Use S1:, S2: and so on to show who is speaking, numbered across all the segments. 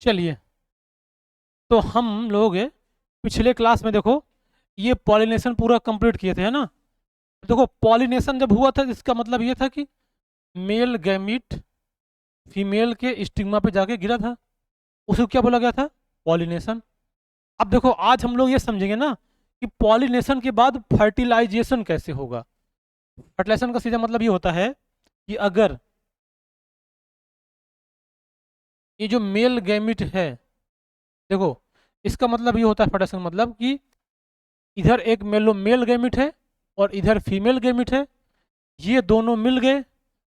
S1: चलिए, तो हम लोग पिछले क्लास में देखो ये पॉलिनेशन पूरा कंप्लीट किए थे, है ना। देखो पॉलिनेशन जब हुआ था इसका मतलब ये था कि मेल गैमीट फीमेल के स्टिग्मा पे जाके गिरा था, उसको क्या बोला गया था? पॉलिनेशन। अब देखो आज हम लोग ये समझेंगे ना कि पॉलिनेशन के बाद फर्टिलाइजेशन कैसे होगा। फर्टिलाइजेशन का सीधा मतलब ये होता है कि अगर ये जो मेल गैमिट है, देखो इसका मतलब ये होता है फर्टिलाइजेशन मतलब कि इधर एक मेल गैमिट है और इधर फीमेल गैमिट है, ये दोनों मिल गए।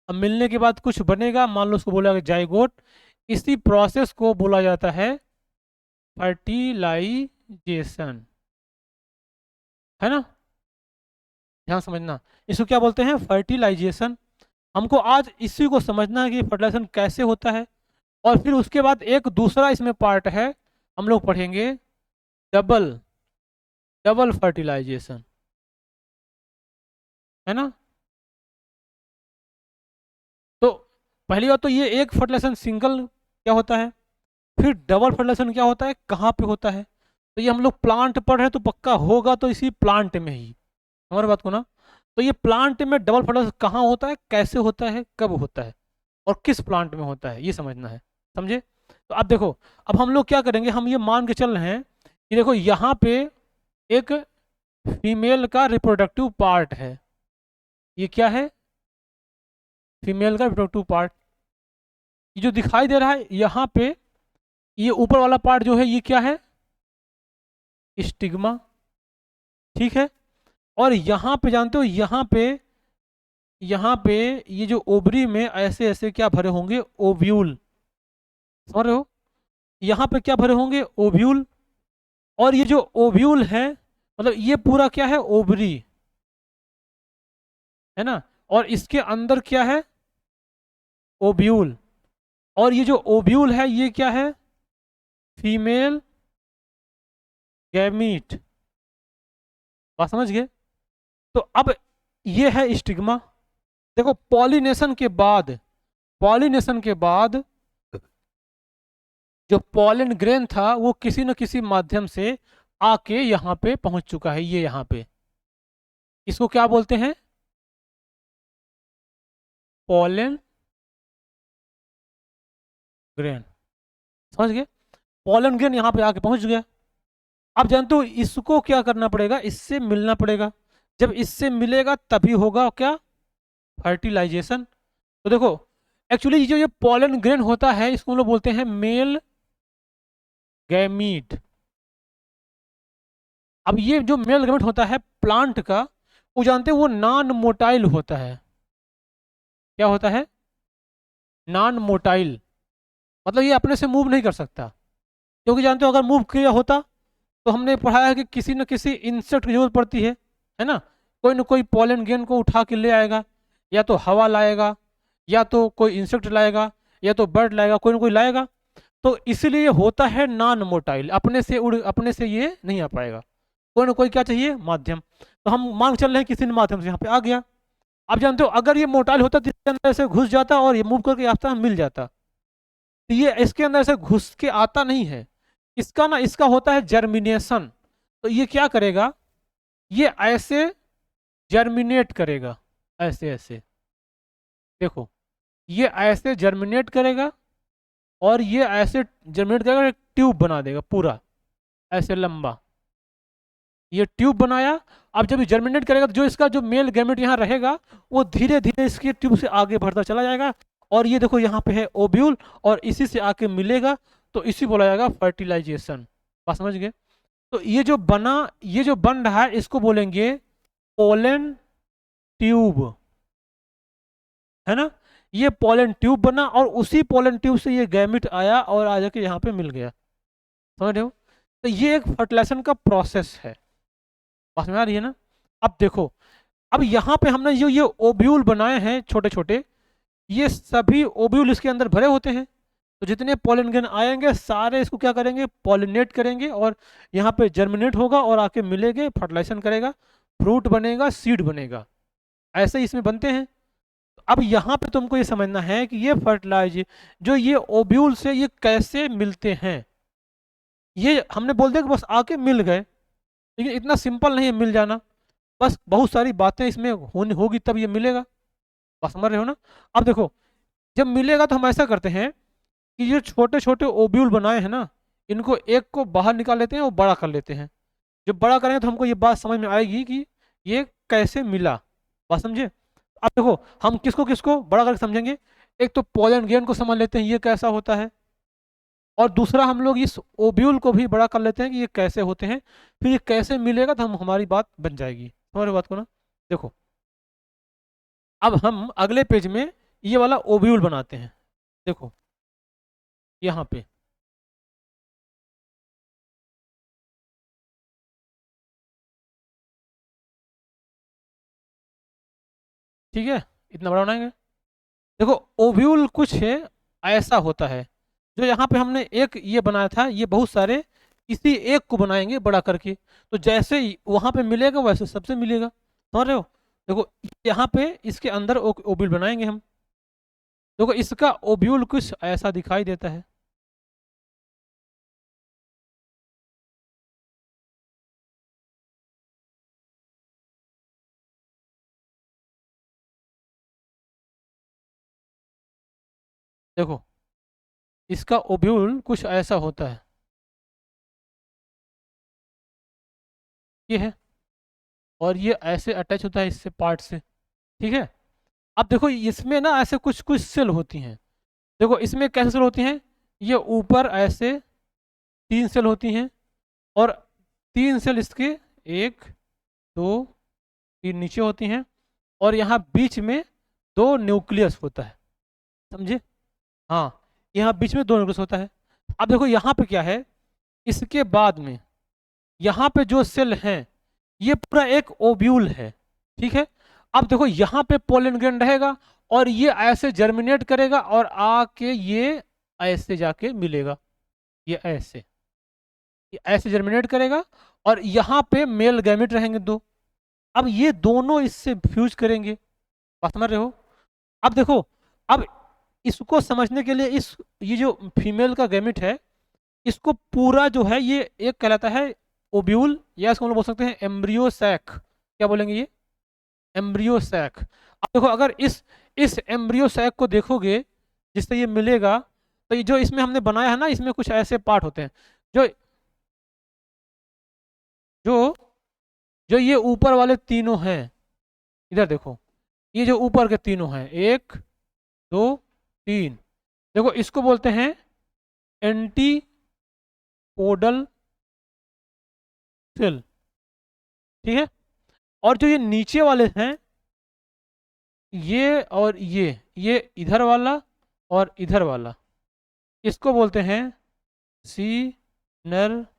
S1: अब मिलने के बाद कुछ बनेगा, मान लो उसको बोला जाइगोट। इसी प्रोसेस को बोला जाता है फर्टिलाइजेशन, है ना। ध्यान समझना, इसको क्या बोलते हैं? फर्टिलाइजेशन। हमको आज इसी को समझना है कि फर्टिलाइजेशन कैसे होता है। और फिर उसके बाद एक दूसरा इसमें पार्ट है, हम लोग पढ़ेंगे डबल डबल फर्टिलाइजेशन, है ना। तो पहली बात तो ये एक फर्टिलाइजेशन सिंगल क्या होता है, फिर डबल फर्टिलाइजेशन क्या होता है, कहाँ पे होता है। तो ये हम लोग प्लांट पढ़ रहे हैं तो पक्का होगा तो इसी प्लांट में ही, हमारी बात को ना। तो ये प्लांट में डबल फर्टिलाइजेशन कहाँ होता है, कैसे होता है, कब होता है और किस प्लांट में होता है, ये समझना है। समझे? तो अब देखो, अब हम लोग क्या करेंगे, हम ये मान के चल रहे हैं कि देखो यहाँ पे एक फीमेल का रिप्रोडक्टिव पार्ट है। ये क्या है? फीमेल का रिप्रोडक्टिव पार्ट। ये जो दिखाई दे रहा है यहाँ पे, ये ऊपर वाला पार्ट जो है ये क्या है? स्टिग्मा। ठीक है। और यहाँ पे जानते हो, यहाँ पे ये जो ओवरी में ऐसे ऐसे क्या भरे होंगे? ओव्यूल। समझ रहे हो? यहाँ पे क्या भरे होंगे? ओव्यूल। और ये जो ओव्यूल है मतलब ये पूरा क्या है? ओवरी, है ना। और इसके अंदर क्या है? ओव्यूल। और ये जो ओव्यूल है ये क्या है? Female gamete. बात समझ गए? तो अब ये है स्टिग्मा। देखो पॉलिनेशन के बाद जो पॉलन ग्रेन था वो किसी न किसी माध्यम से आके यहाँ पे पहुंच चुका है, ये यहाँ पे। इसको क्या बोलते हैं? Pollen grain. समझ गए? पॉलन ग्रेन यहाँ पे आके पहुंच गया। अब जानते हो इसको क्या करना पड़ेगा? इससे मिलना पड़ेगा। जब इससे मिलेगा तभी होगा क्या? फर्टिलाइजेशन। तो देखो एक्चुअली जो ये पॉलन ग्रेन होता है इसको हम लोग बोलते हैं मेल गैमीट। अब ये जो मेल गैमेट होता है प्लांट का, वो जानते हैं वो नॉन मोटाइल होता है। क्या होता है? Non motile. मतलब ये अपने से मूव नहीं कर सकता, क्योंकि जानते हो अगर मूव किया होता तो हमने पढ़ा है कि किसी न किसी इंसेक्ट की जरूरत पड़ती है ना। कोई न कोई पॉलन ग्रेन को उठा के ले आएगा, या तो हवा लाएगा, या तो कोई इंसेक्ट लाएगा, या तो बर्ड लाएगा, कोई ना कोई लाएगा। तो इसीलिए होता है नॉन मोटाइल, अपने से ये नहीं आ पाएगा, कोई ना कोई क्या चाहिए? माध्यम। तो हम मांग चल रहे हैं किसी ने माध्यम से यहाँ पे आ गया। आप जानते हो अगर ये मोटाइल होता तो इसके अंदर से घुस जाता और ये मूव करके रास्ता मिल जाता। तो ये इसके अंदर से घुस के आता नहीं है। इसका ना, इसका होता है जर्मिनेशन। तो ये क्या करेगा? ये ऐसे जर्मिनेट करेगा, ऐसे ऐसे। देखो ये ऐसे जर्मिनेट करेगा और ये ऐसे जर्मिनेट करेगा, एक ट्यूब बना देगा पूरा ऐसे लंबा। ये ट्यूब बनाया। अब जब ये जर्मिनेट करेगा तो जो इसका जो मेल गैमेट यहाँ रहेगा वो धीरे धीरे इसके ट्यूब से आगे बढ़ता चला जाएगा। और ये देखो यहाँ पे है ओव्यूल और इसी से आके मिलेगा, तो इसी बोला जाएगा फर्टिलाइजेशन। बात समझ गए? तो ये जो बन रहा है इसको बोलेंगे पोलन ट्यूब, है ना। ये पोलन ट्यूब बना और उसी पोलन ट्यूब से ये गैमेट आया और आ जाके यहाँ पे मिल गया। समझ रहे हो? तो ये एक फर्टिलाइजेशन का प्रोसेस है। बात में आ रही है ना। अब देखो, अब यहाँ पे हमने जो ये ओव्यूल बनाए हैं छोटे छोटे, ये सभी ओव्यूल इसके अंदर भरे होते हैं। तो जितने पॉलन ग्रेन आएंगे सारे इसको क्या करेंगे? पॉलिनेट करेंगे और यहाँ पे जर्मिनेट होगा और आके मिलेंगे, फर्टिलाइजेशन करेगा, फ्रूट बनेगा, सीड बनेगा। ऐसे ही इसमें बनते हैं। तो अब यहाँ पे तुमको ये समझना है कि ये फर्टिलाइज जो ये ओब्यूल से ये कैसे मिलते हैं। ये हमने बोल दिया कि बस आके मिल गए, लेकिन इतना सिंपल नहीं है मिल जाना, बस बहुत सारी बातें इसमें होनी होगी तब ये मिलेगा। बस समझ रहे हो ना। अब देखो, जब मिलेगा तो हम ऐसा करते हैं कि ये छोटे छोटे ओब्यूल बनाए हैं ना, इनको एक को बाहर निकाल लेते हैं और बड़ा कर लेते हैं। जब बड़ा करेंगे तो हमको ये बात समझ में आएगी कि ये कैसे मिला। बात समझे। अब देखो, हम किसको किसको बड़ा करके समझेंगे। एक तो पोलन ग्रेन को समझ लेते हैं ये कैसा होता है, और दूसरा हम लोग इस ओब्यूल को भी बड़ा कर लेते हैं कि ये कैसे होते हैं, फिर ये कैसे मिलेगा तो हम हमारी बात बन जाएगी। हमारी बात को ना, देखो अब हम अगले पेज में ये वाला ओब्यूल बनाते हैं। देखो यहाँ पे, ठीक है, इतना बड़ा बनाएंगे। देखो ओव्यूल कुछ है ऐसा होता है, जो यहाँ पे हमने एक ये बनाया था, ये बहुत सारे इसी एक को बनाएंगे बड़ा करके, तो जैसे ही वहाँ पे मिलेगा वैसे सबसे मिलेगा। समझ रहे हो। देखो यहाँ पे इसके अंदर ओव्यूल बनाएंगे हम। देखो इसका ओव्यूल कुछ ऐसा दिखाई देता है। देखो इसका ओव्यूल कुछ ऐसा होता है, ये है, और ये ऐसे अटैच होता है इससे पार्ट से। ठीक है। अब देखो इसमें ना ऐसे कुछ कुछ सेल होती हैं। देखो इसमें कैसे सेल होती हैं, ये ऊपर ऐसे 3 सेल होती हैं, और 3 सेल इसके, 1 2 3 नीचे होती हैं, और यहाँ बीच में 2 न्यूक्लियस होता है। समझे। हाँ, यहाँ बीच में 2 न्यूक्लियस होता है। अब देखो यहाँ पे क्या है, इसके बाद में यहाँ पे जो सेल हैं ये पूरा एक ओव्यूल है। ठीक है। अब देखो यहाँ पे पोलन ग्रेन रहेगा, और ये ऐसे जर्मिनेट करेगा और आके ये ऐसे जाके मिलेगा, ये ऐसे जर्मिनेट करेगा, और यहाँ पे मेल गैमेट रहेंगे 2। अब ये दोनों इससे फ्यूज करेंगे। बात समझ रहे हो। अब देखो, अब इसको समझने के लिए इस ये जो फीमेल का गैमेट है, इसको पूरा जो है ये एक कहलाता है ओब्यूल, या इसको हम लोग बोल सकते हैं एम्ब्रियो सैक। क्या बोलेंगे, ये एम्ब्रियो सैक। अब देखो अगर इस एम्ब्रियो सैक को देखोगे जिससे ये मिलेगा, तो ये जो इसमें हमने बनाया है ना, इसमें कुछ ऐसे पार्ट होते हैं जो जो जो ये ऊपर वाले तीनों हैं। इधर देखो, ये जो ऊपर के तीनों हैं, 1 2 3, देखो इसको बोलते हैं एंटीपोडल सेल। ठीक है। और जो ये नीचे वाले हैं, ये और ये इधर वाला और इधर वाला, इसको बोलते हैं सिनर्जिड,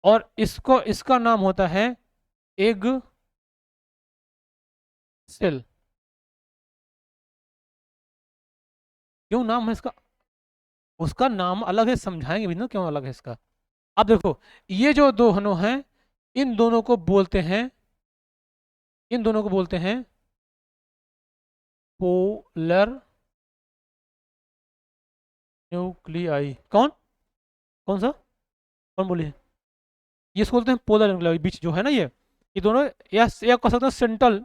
S1: और इसका नाम होता है एग सेल। क्यों नाम है इसका, उसका नाम अलग है, समझाएंगे भी ना क्यों अलग है इसका। अब देखो ये जो दोनों हैं, इन दोनों को बोलते हैं, इन दोनों को बोलते हैं पोलर न्यूक्लियाई। कौन कौन सा, कौन बोली है, ये इसको बोलते हैं पोलर न्यूक्लियाई, बीच जो है ना ये दोनों, या कह सकते हैं सेंट्रल,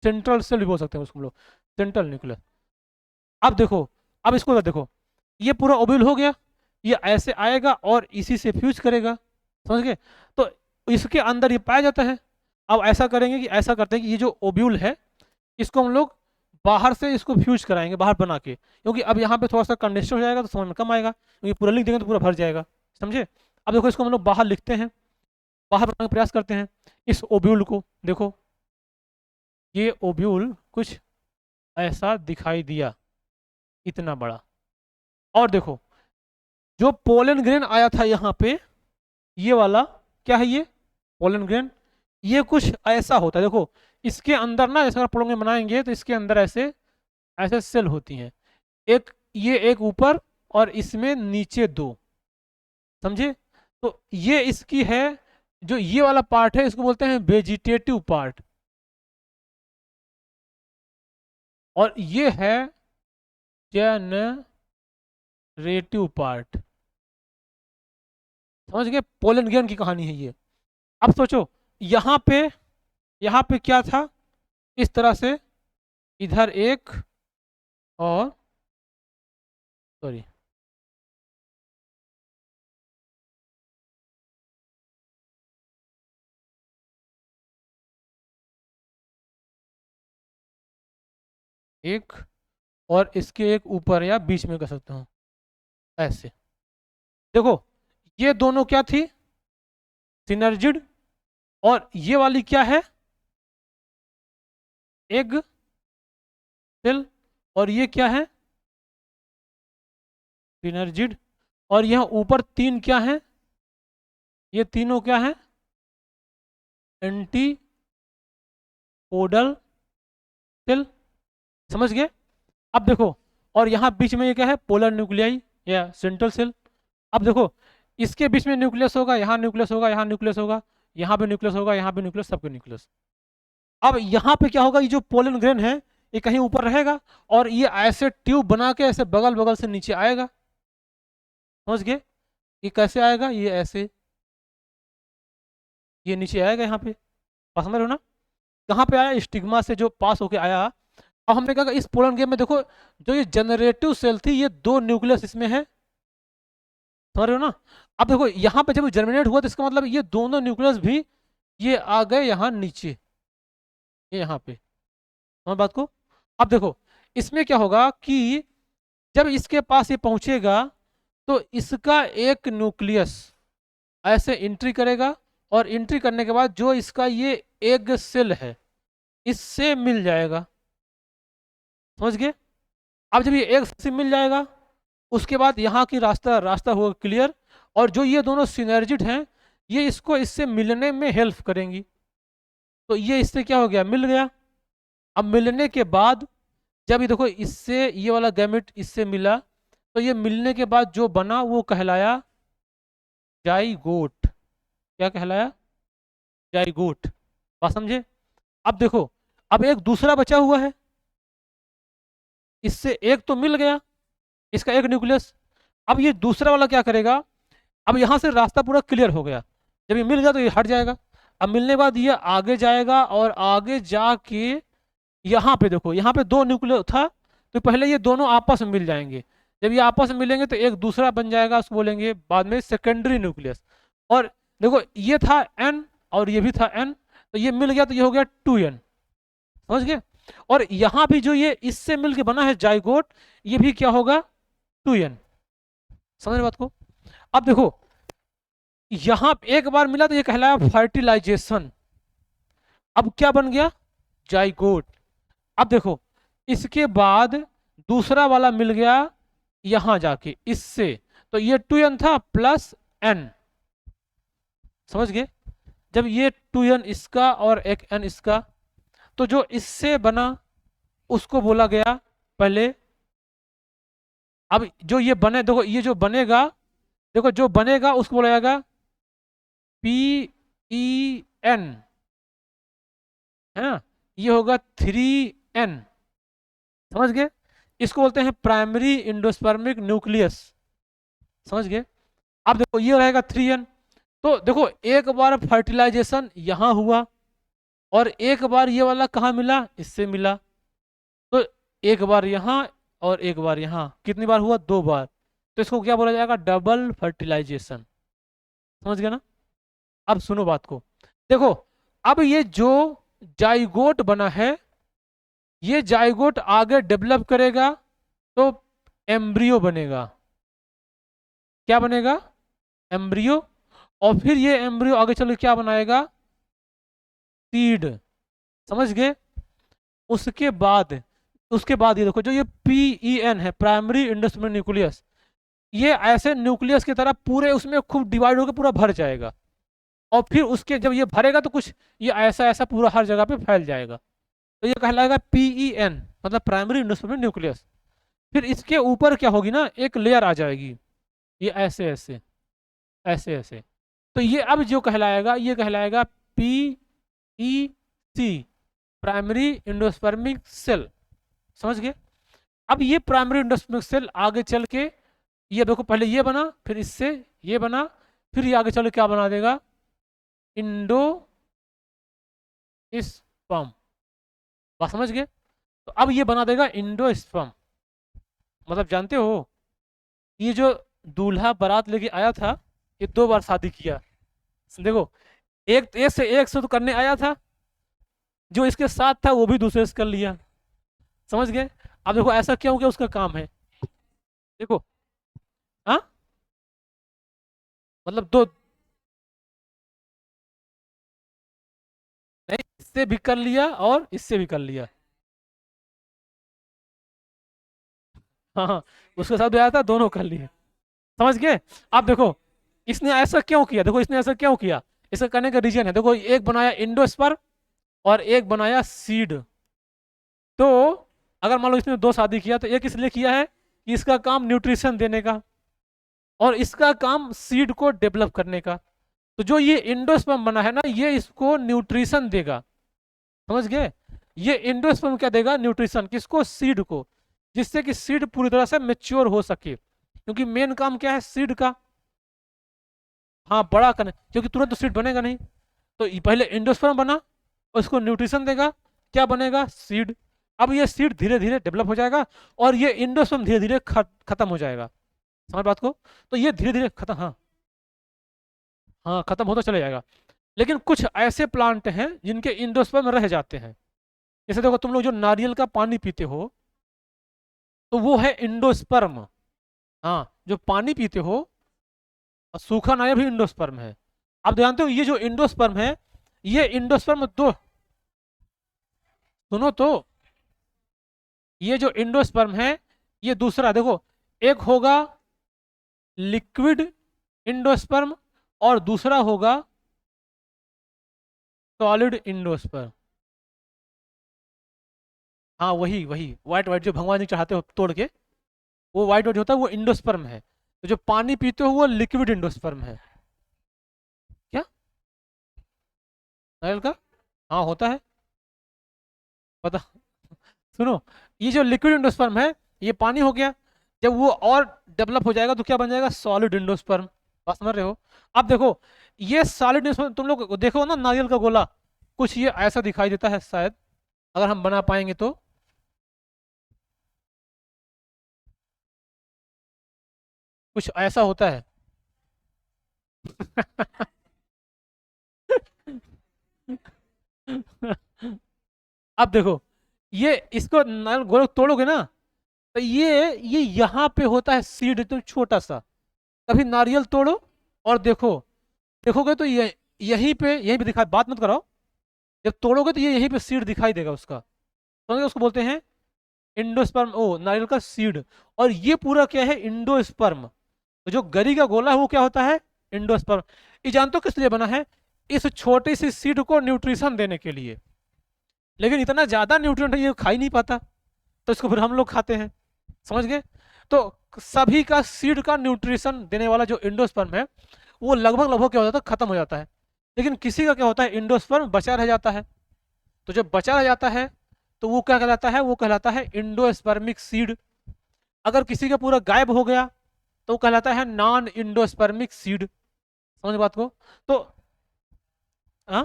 S1: सेंट्रल सेल भी बोल सकते हैं उसको हम लोग, सेंट्रल न्यूक्लियस। अब देखो, अब इसको देखो, ये पूरा ओव्यूल हो गया, ये ऐसे आएगा और इसी से फ्यूज करेगा। समझ गए। तो इसके अंदर ये पाया जाता है। अब ऐसा करेंगे कि ऐसा करते हैं कि ये जो ओव्यूल है, इसको हम लोग बाहर से इसको फ्यूज कराएंगे, बाहर बना के, क्योंकि अब यहाँ पे थोड़ा सा कंडेंसर हो जाएगा तो समझ में कम आएगा, क्योंकि पूरा लिख देंगे तो पूरा भर जाएगा। समझे। अब देखो इसको हम लोग बाहर लिखते हैं, बाहर बनाने का प्रयास करते हैं इस ओव्यूल को। देखो ये ओव्यूल कुछ ऐसा दिखाई दिया, इतना बड़ा। और देखो जो पोलन ग्रेन आया था यहाँ पे, ये वाला क्या है, ये पोलन ग्रेन, ये कुछ ऐसा होता है। देखो इसके अंदर ना, जैसे अगर पोलन ग्रेन बनाएंगे तो इसके अंदर ऐसे ऐसे सेल होती हैं, एक ये एक ऊपर और इसमें नीचे 2। समझे। तो ये इसकी है, जो ये वाला पार्ट है इसको बोलते हैं वेजिटेटिव पार्ट। और ये है जेनरेटिव पार्ट। समझ गए, पोलन ग्रेन की कहानी है ये। अब सोचो यहाँ पे क्या था, इस तरह से इधर एक और सॉरी एक और इसके एक ऊपर या बीच में कर सकता हूँ ऐसे। देखो ये दोनों क्या थी, सिनर्जिड, और ये वाली क्या है, एग सेल, और ये क्या है, सिनर्जिड, और यहाँ ऊपर तीन क्या है, ये तीनों क्या है, एंटी पोडल सेल। समझ गए। अब देखो, और यहाँ बीच में ये क्या है, पोलर न्यूक्लियाई या सेंट्रल सेल। अब देखो इसके बीच में न्यूक्लियस होगा, यहाँ न्यूक्लियस होगा, यहाँ न्यूक्लियस होगा, यहाँ पे न्यूक्लियस होगा, यहाँ पे न्यूक्लियस, सबके न्यूक्लियस। अब यहाँ पे क्या होगा, ये जो पोलन ग्रेन है ये कहीं ऊपर रहेगा, और ये ऐसे ट्यूब बना के ऐसे बगल बगल से नीचे आएगा। समझ गए, ये कैसे आएगा, ये ऐसे, ये नीचे आएगा यहाँ पे, समझ रहे हो ना। कहाँ पे आया, स्टिग्मा से जो पास होके आया। अब हमने कहा इस पोलन ग्रेन में देखो, जो ये जनरेटिव सेल थी, ये दो न्यूक्लियस इसमें है, समझ रहे हो ना। अब देखो यहाँ पे जब जर्मिनेट हुआ तो इसका मतलब ये दोनों न्यूक्लियस भी ये आ गए यहाँ नीचे, ये यहाँ पे, समझ बात को। अब देखो इसमें क्या होगा कि जब इसके पास ये पहुंचेगा तो इसका एक न्यूक्लियस ऐसे एंट्री करेगा, और एंट्री करने के बाद जो इसका ये एग सेल है इससे मिल जाएगा। समझ गए। अब जब ये एग से मिल जाएगा उसके बाद यहाँ की रास्ता रास्ता होगा क्लियर, और जो ये दोनों सिनर्जिड हैं ये इसको इससे मिलने में हेल्प करेंगी। तो ये इससे क्या हो गया, मिल गया। अब मिलने के बाद जब ये देखो इससे ये वाला गैमेट इससे मिला, तो ये मिलने के बाद जो बना वो कहलाया जाइगोट। क्या कहलाया, जाइगोट। बात समझे। अब देखो अब एक दूसरा बचा हुआ है, इससे एक तो मिल गया, इसका एक न्यूक्लियस। अब ये दूसरा वाला क्या करेगा, अब यहां से रास्ता पूरा क्लियर हो गया, जब ये मिल गया तो ये हट जाएगा। अब मिलने के बाद ये आगे जाएगा, और आगे जाके यहाँ पे देखो, यहाँ पे दो न्यूक्लियस था, तो पहले ये दोनों आपस में मिल जाएंगे। जब ये आपस में मिलेंगे तो एक दूसरा बन जाएगा, उसको बोलेंगे बाद में सेकेंडरी न्यूक्लियस। और देखो ये था एन और ये भी था एन, तो ये मिल गया तो ये हो गया 2n। समझ गए। और यहाँ भी जो ये इससे मिलके बना है जाइगोट, ये भी क्या होगा, 2n। समझ रहे बात को। अब देखो यहां एक बार मिला तो ये कहलाया फर्टिलाइजेशन। अब क्या बन गया, जाइगोट। अब देखो इसके बाद दूसरा वाला मिल गया यहां जाके इससे, तो ये 2n था प्लस n। समझ गए। जब ये 2n इसका और एक n इसका, तो जो इससे बना उसको बोला गया पहले। अब जो ये बने, देखो ये जो बनेगा, देखो जो बनेगा उसको बोला जाएगा PEN, है ना, ये होगा 3n। समझ गए। इसको बोलते हैं प्राइमरी इंडोस्पर्मिक न्यूक्लियस। समझ गए। अब देखो ये रहेगा 3n। तो देखो एक बार फर्टिलाइजेशन यहां हुआ, और एक बार ये वाला कहाँ मिला, इससे मिला, तो एक बार यहां और एक बार यहां, कितनी बार हुआ, 2 बार। तो इसको क्या बोला जाएगा, डबल फर्टिलाइजेशन। समझ गया ना। अब सुनो बात को, देखो अब ये जो जाइगोट बना है, ये जाइगोट आगे डेवलप करेगा तो एम्ब्रियो बनेगा। क्या बनेगा, एम्ब्रियो। और फिर ये एम्ब्रियो आगे चल के क्या बनाएगा, सीड। समझ गए। उसके बाद ये देखो जो ये PEN है, प्राइमरी इंडोस्पर्मिक न्यूक्लियस, ये ऐसे न्यूक्लियस की तरह पूरे उसमें खूब डिवाइड होकर पूरा भर जाएगा, और फिर उसके जब ये भरेगा तो कुछ ये ऐसा ऐसा पूरा हर जगह पे फैल जाएगा, तो ये कहलाएगा PEN, मतलब प्राइमरी इंडोस्पर्मिक न्यूक्लियस। फिर इसके ऊपर क्या होगी ना, एक लेयर आ जाएगी, ये ऐसे ऐसे ऐसे ऐसे, तो ये अब जो कहलाएगा, ये कहलाएगा PEC, प्राइमरी इंडोस्पर्मिक सेल। समझ गए। अब ये प्राइमरी एंडोस्पर्मिक सेल आगे चल के, ये देखो पहले ये बना, फिर इससे ये बना, फिर ये आगे चल के क्या बना देगा, इंडो स्पर्म। बात समझ गए। तो अब ये बना देगा इंडो स्पर्म। मतलब जानते हो, ये जो दूल्हा बारात लेके आया था, ये 2 बार शादी किया। देखो, एक से तो करने आया था, जो इसके साथ था वो भी दूसरे से कर लिया। समझ गए। अब देखो ऐसा क्या हो गया, उसका काम है। देखो, हाँ, मतलब दो, नहीं, इससे भी कर लिया और इससे भी कर लिया। हाँ हाँ, उसके साथ भी आया था, दोनों कर लिए। समझ गए। अब देखो, इसने ऐसा क्यों किया, देखो इसने ऐसा क्यों किया, इसका करने का रीजन है। देखो, एक बनाया इंडोस्पर्म और एक बनाया सीड। तो अगर मान लो इसने 2 शादी किया, तो एक इसलिए किया है कि इसका काम न्यूट्रिशन देने का, और इसका काम सीड को डेवलप करने का। तो जो ये इंडोस्पर्म बना है ना, ये इसको न्यूट्रिशन देगा। समझ गए। ये इंडोस्पर्म क्या देगा, न्यूट्रिशन, किसको, सीड को, जिससे कि सीड पूरी तरह से मेच्योर हो सके। क्योंकि मेन काम क्या है सीड का, हाँ, बड़ा करना, क्योंकि तुरंत तो सीड बनेगा नहीं। तो पहले इंडोस्पर्म बना, उसको न्यूट्रिशन देगा, क्या बनेगा, सीड। अब ये सीड धीरे धीरे डेवलप हो जाएगा, और ये इंडोस्पर्म धीरे धीरे खत्म हो जाएगा। समझ बात को। तो ये धीरे धीरे खत्म, हाँ हाँ, खत्म होता चले जाएगा। लेकिन कुछ ऐसे प्लांट हैं जिनके इंडोस्पर्म रह जाते हैं। जैसे देखो, तुम लोग जो नारियल का पानी पीते हो, तो वो है इंडोस्पर्म। हाँ, जो पानी पीते हो, और सूखा नारियल भी इंडोस्पर्म है। आप जानते हो, ये जो इंडोस्पर्म है, ये इंडोस्पर्म दो, सुनो तो, ये जो इंडोस्पर्म है, ये दूसरा देखो, एक होगा लिक्विड इंडोस्पर्म, और दूसरा होगा सॉलिड इंडोस्पर्म। हाँ, वही वही व्हाइट व्हाइट जो भगवान जी चढ़ाते हो तोड़ के, वो व्हाइट व्हाइट होता है, वो इंडोस्पर्म है। तो जो पानी पीते हो वो लिक्विड इंडोस्पर्म है। क्या, नारियल का, हाँ होता है, पता। सुनो, ये जो लिक्विड इंडोस्पर्म है, ये पानी हो गया। जब वो और डेवलप हो जाएगा तो क्या बन जाएगा, सॉलिड इंडोस्पर्म। बात समझ रहे हो। अब देखो, ये सॉलिड इंडोस्पर्म, तुम लोग देखो ना नारियल का गोला, कुछ ये ऐसा दिखाई देता है शायद, अगर हम बना पाएंगे तो। कुछ ऐसा होता है। अब देखो, ये इसको नारियल गोला तोड़ोगे ना, तो ये यहाँ पे होता है सीड, एकदम छोटा सा। कभी नारियल तोड़ो और देखो, देखोगे तो ये यहीं पे दिखाई, बात मत कराओ। जब तोड़ोगे तो ये यहीं पे सीड दिखाई देगा उसका। समझ गए, उसको बोलते हैं इंडोस्पर्म, ओ नारियल का सीड। और ये पूरा क्या है, इंडोस्पर्म। तो जो गरी का गोला है वो क्या होता है, इंडोस्पर्म। ये जानते हो किस लिए बना है, इस छोटी सी सीड को न्यूट्रिशन देने के लिए। लेकिन इतना ज्यादा न्यूट्रिएंट ये खा ही नहीं पाता, तो इसको फिर हम लोग खाते हैं। समझ गए। तो सभी का सीड का न्यूट्रिशन देने वाला जो इंडोस्पर्म है, वो लगभग लगभग क्या हो जाता है, खत्म हो जाता है। लेकिन किसी का क्या होता है, इंडोस्पर्म बचा रह जाता है। तो जब बचा रह जाता है, तो वो क्या कहलाता है, वो कहलाता है इंडोस्पर्मिक सीड। अगर किसी का पूरा गायब हो गया, तो वो कहलाता है नॉन इंडोस्पर्मिक सीड। समझ बात को। तो हाँ,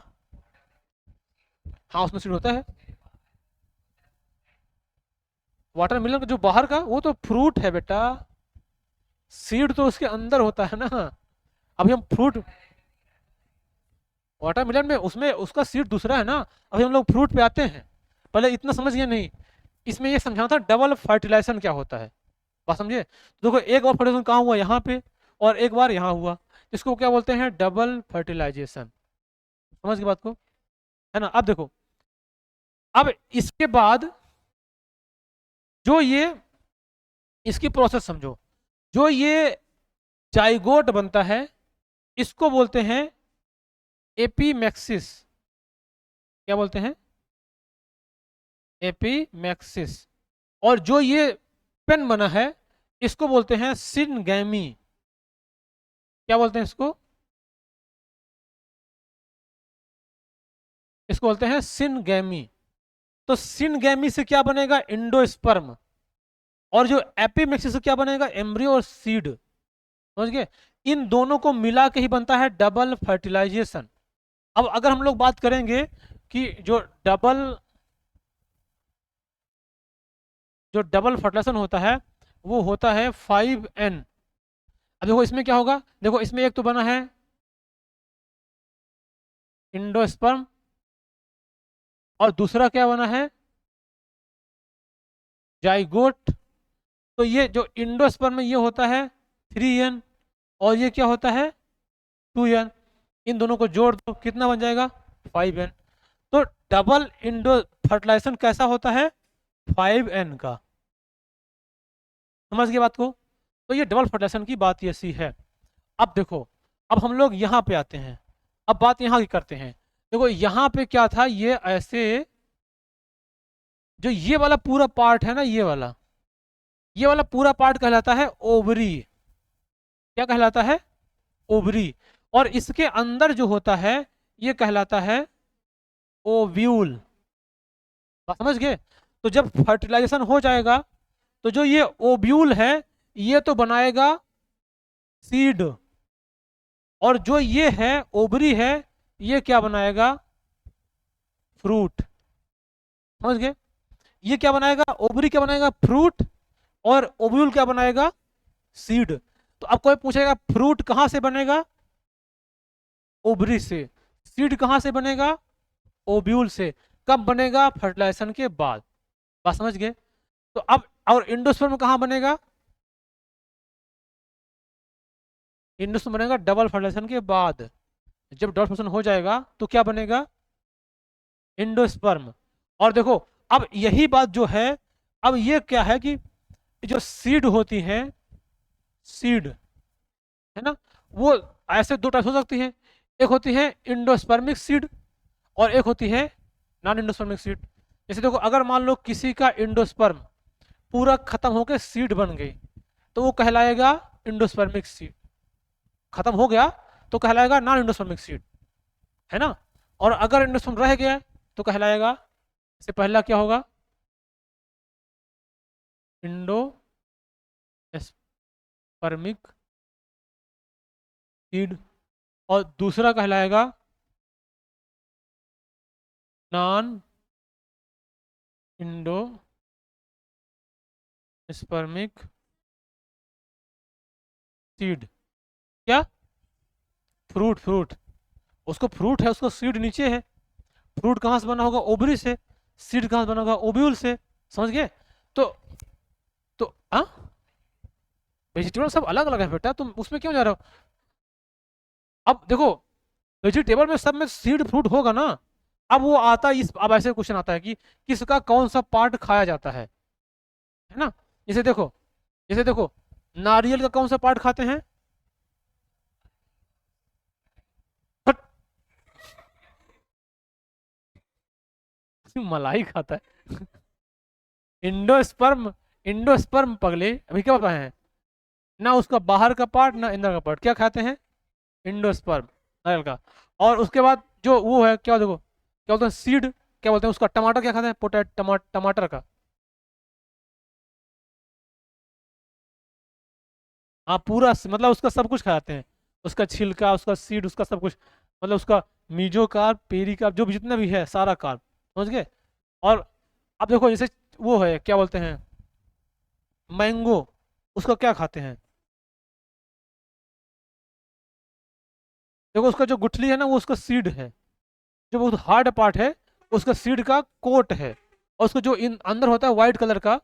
S1: हाँ उसमें सीड होता है। वाटरमेलन का जो बाहर का, वो तो फ्रूट है बेटा, सीड तो उसके अंदर होता है ना। अभी हम फ्रूट, वाटरमेलन में उसमें उसका सीड दूसरा है ना। अभी हम लोग फ्रूट पे आते हैं, पहले इतना समझिए नहीं। इसमें ये समझाना था डबल फर्टिलाइजेशन क्या होता है। बात समझिए। तो देखो, एक बार फर्टिलाइजेशन कहाँ हुआ, यहाँ पे, और एक बार यहाँ हुआ। इसको क्या बोलते हैं, डबल फर्टिलाइजेशन। समझ की बात को, है ना। अब देखो, अब इसके बाद जो ये, इसकी प्रोसेस समझो। जो ये जाइगोट बनता है, इसको बोलते हैं एपीमैक्सिस। क्या बोलते हैं, एपीमैक्सिस। और जो ये पेन बना है, इसको बोलते हैं सिनगैमी। क्या बोलते हैं इसको, इसको बोलते हैं सिनगैमी। तो सिनगैमी से क्या बनेगा? इंडोस्पर्म। और जो एपिमेक्सिस से क्या बनेगा? एम्ब्रियो और सीड। समझ गए? इन दोनों को मिला के ही बनता है डबल फर्टिलाइजेशन। अब अगर हम लोग बात करेंगे कि जो डबल फर्टिलाइजेशन होता है वो होता है 5N। अब देखो इसमें क्या होगा, देखो इसमें एक तो बना है इंडोस्पर्म और दूसरा क्या बना है? जाइगोट। तो ये जो इंडोस्पर्म में ये होता है 3N और ये क्या होता है? 2N। इन दोनों को जोड़ दो, कितना बन जाएगा? 5N। तो डबल इंडो फर्टिलाइजेशन कैसा होता है? 5N का। समझ गए बात को? तो ये डबल फर्टिलाइजेशन की बात ऐसी है। अब देखो, अब हम लोग यहाँ पे आते हैं, अब बात यहाँ की करते हैं। देखो यहाँ पे क्या था, ये ऐसे जो ये वाला पूरा पार्ट है ना, ये वाला पूरा पार्ट कहलाता है ओवरी। क्या कहलाता है? ओवरी। और इसके अंदर जो होता है ये कहलाता है ओव्यूल। बात समझ गए? तो जब फर्टिलाइजेशन हो जाएगा तो जो ये ओव्यूल है ये तो बनाएगा सीड, और जो ये है ओवरी है ये क्या बनाएगा? फ्रूट। समझ गए? ये क्या बनाएगा? ओवरी क्या बनाएगा? फ्रूट। और ओव्यूल क्या बनाएगा? सीड। तो अब कोई पूछेगा फ्रूट कहां से बनेगा? ओवरी से। सीड कहां से बनेगा? ओव्यूल से। कब बनेगा? फर्टिलाइजेशन के बाद। बात समझ गए? तो अब और इंडोस्पर्म कहां बनेगा? इंडोस्पर्म बनेगा डबल फर्टिलाइजेशन के बाद। जब डबल फर्टिलाइजेशन हो जाएगा तो क्या बनेगा? इंडोस्पर्म। और देखो अब यही बात जो है, अब ये क्या है कि जो सीड होती है, सीड है ना, वो ऐसे दो टाइप हो सकती है। एक होती है इंडोस्पर्मिक सीड और एक होती है नॉन इंडोस्पर्मिक सीड। जैसे देखो अगर मान लो किसी का इंडोस्पर्म पूरा खत्म होकर सीड बन गई तो वो कहलाएगा इंडोस्पर्मिक सीड। खत्म हो गया तो कहलाएगा नॉन इंडोस्पर्मिक सीड, है ना। और अगर इंडोस्पर्म रह गया तो कहलाएगा, इससे पहला क्या होगा? इंडोस्पर्मिक सीड और दूसरा कहलाएगा नॉन इंडोस्पर्मिक सीड। क्या? फ्रूट। फ्रूट उसको फ्रूट है, उसको सीड नीचे है। फ्रूट कहाँ से बना होगा? ओवरी से। सीड कहाँ से बना होगा? ओव्यूल से। समझ गए? तो हाँ, वेजिटेबल सब अलग अलग है बेटा, तुम उसमें क्यों जा रहे हो? अब देखो वेजिटेबल में सब में सीड फ्रूट होगा ना। अब वो आता है इस, अब ऐसे क्वेश्चन आता है कि किसका कौन सा पार्ट खाया जाता है ना। जैसे देखो नारियल का कौन सा पार्ट खाते हैं? हट, मलाई खाता है। इंडोस्पर्म। इंडोस्पर्म पगले अभी क्या बताए हैं? ना उसका बाहर का पार्ट ना अंदर का पार्ट, क्या खाते हैं? इंडोस्पर्म, नारियल का। और उसके बाद जो वो है क्या, देखो क्या बोलते हैं? सीड। क्या बोलते हैं उसका? टमाटर क्या खाते हैं? टमाटर का। हाँ पूरा मतलब उसका सब कुछ खाते हैं, उसका छिलका, उसका सीड, उसका सब कुछ, मतलब उसका मीजो कार्प, पेरी कार्प, जो भी जितना भी है सारा कार्प। समझ गए? और अब देखो जैसे वो है क्या बोलते हैं, मैंगो, उसका क्या खाते हैं? देखो उसका जो गुठली है ना वो उसका सीड है, जो बहुत हार्ड पार्ट है उसका सीड का कोट है। और उसका जो इन अंदर होता है व्हाइट कलर का,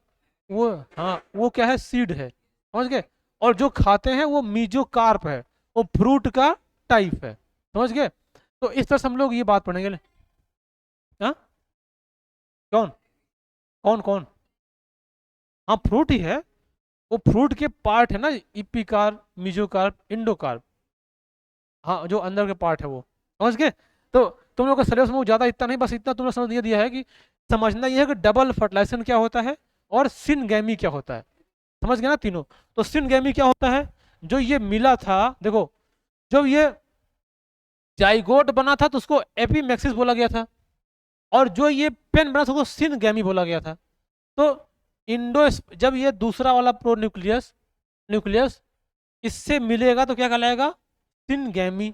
S1: वो, हाँ वो क्या है? सीड है। समझ गए? और जो खाते हैं वो मीजो कार्प है, वो फ्रूट का टाइप है। समझ गए? तो इस तरह से हम लोग ये बात पढ़ेंगे। हाँ कौन कौन कौन? हाँ फ्रूट ही है, वो फ्रूट के पार्ट है ना, इपिकार्प, मीजोकार्प, इंडोकार्प। हाँ जो अंदर के पार्ट है वो। समझ गए? तो तुम लोग का सिलेबस में ज़्यादा इतना नहीं, बस इतना तुमने समझ दिया है कि समझना ये है कि डबल फर्टिलाइजेशन क्या होता है और सिनगैमी क्या होता है। समझ गए ना तीनों? तो सिनगैमी क्या होता है? जो ये मिला था, देखो जब ये जाइगोट बना था तो उसको एपीमैक्सिस बोला गया था। और जो ये पेन बना था उसको सिनगैमी बोला गया था। तो जब ये दूसरा वाला प्रो न्यूक्लियस न्यूक्लियस इससे मिलेगा तो क्या कहलाएगा, सिनगैमी।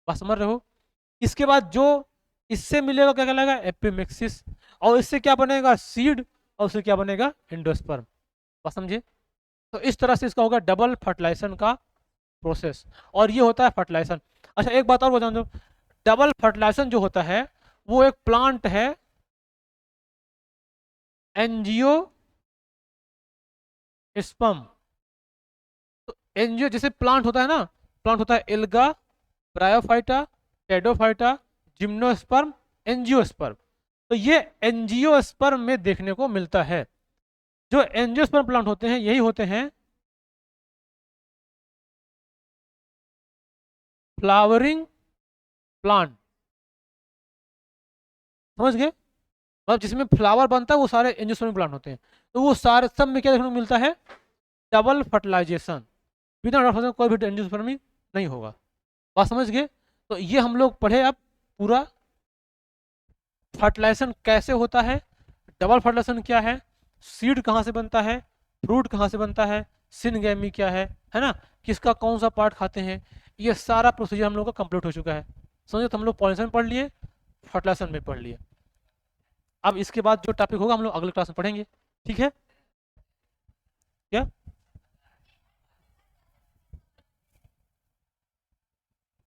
S1: बात समझ रहे हो। इसके बाद जो इससे मिलेगा क्या कहलाएगा, एपिमेक्सिस। और इससे क्या बनेगा, सीड। और उससे क्या बनेगा, एंडोस्पर्म। बात समझे। तो इस तरह से इसका होगा डबल फर्टिलाइजेशन का प्रोसेस, और ये होता है फर्टिलाइजेशन। अच्छा एक बात और बता दो, डबल फर्टिलाइजेशन जो होता है वो एक प्लांट है एंजियोस्पर्म। तो एंजियो जैसे प्लांट होता है ना, प्लांट होता है alga, bryophyta, Pteridophyta, gymnosperm, angiosperm. तो ये एंजियोस्पर्म में देखने को मिलता है। जो एंजियोस्पर्म प्लांट होते हैं यही होते हैं फ्लावरिंग प्लांट। समझ गए। मतलब जिसमें फ्लावर बनता है वो सारे एंजियोस्पर्म प्लांट होते हैं। तो वो सारे सब में क्या देखने को मिलता है, डबल फर्टिलाइजेशन। बिना डबल फर्टिलाइजेशन कोई भी एंजियोस्पर्मी नहीं होगा। बात समझ गए। तो ये हम लोग पढ़े अब पूरा फर्टिलाइजेशन कैसे होता है, डबल फर्टिलाइजेशन क्या है, सीड कहाँ से बनता है, फ्रूट कहाँ से बनता है, सिनगैमी क्या है ना, किसका कौन सा पार्ट खाते हैं। ये सारा प्रोसीजर हम लोग का कंप्लीट हो चुका है। समझो, तो हम लोग पॉलिनेशन पढ़ लिए, फर्टिलाइजेशन में पढ़ लिए। अब इसके बाद जो टॉपिक होगा हम लोग अगले क्लास में पढ़ेंगे। ठीक है क्या।